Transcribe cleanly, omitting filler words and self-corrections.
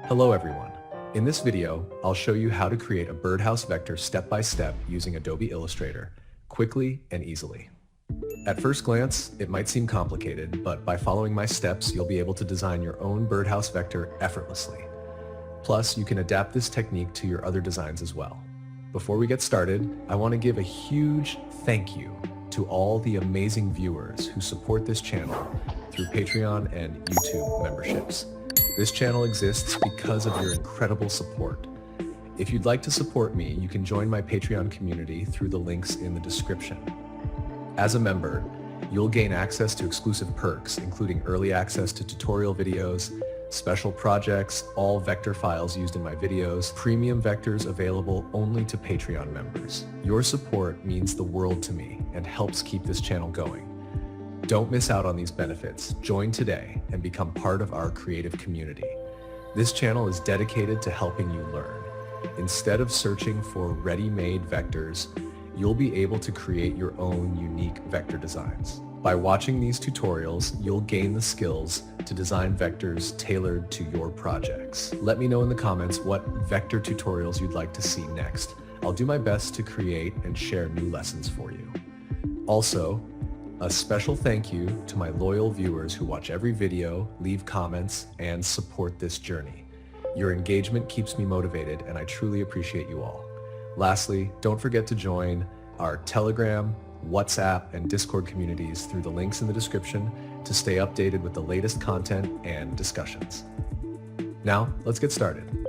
Hello everyone. In this video, I'll show you how to create a birdhouse vector step by step using Adobe Illustrator, quickly and easily. At first glance, it might seem complicated, but by following my steps, you'll be able to design your own birdhouse vector effortlessly. Plus, you can adapt this technique to your other designs as well. Before we get started, I want to give a huge thank you to all the amazing viewers who support this channel through Patreon and YouTube memberships. This channel exists because of your incredible support. If you'd like to support me, you can join my Patreon community through the links in the description. As a member, you'll gain access to exclusive perks, including early access to tutorial videos, special projects, all vector files used in my videos, premium vectors available only to Patreon members. Your support means the world to me and helps keep this channel going. Don't miss out on these benefits. Join today and become part of our creative community. This channel is dedicated to helping you learn. Instead of searching for ready-made vectors, you'll be able to create your own unique vector designs. By watching these tutorials, you'll gain the skills to design vectors tailored to your projects. Let me know in the comments what vector tutorials you'd like to see next. I'll do my best to create and share new lessons for you. Also, a special thank you to my loyal viewers who watch every video, leave comments, and support this journey. Your engagement keeps me motivated, and I truly appreciate you all. Lastly, don't forget to join our Telegram, WhatsApp, and Discord communities through the links in the description to stay updated with the latest content and discussions. Now, let's get started.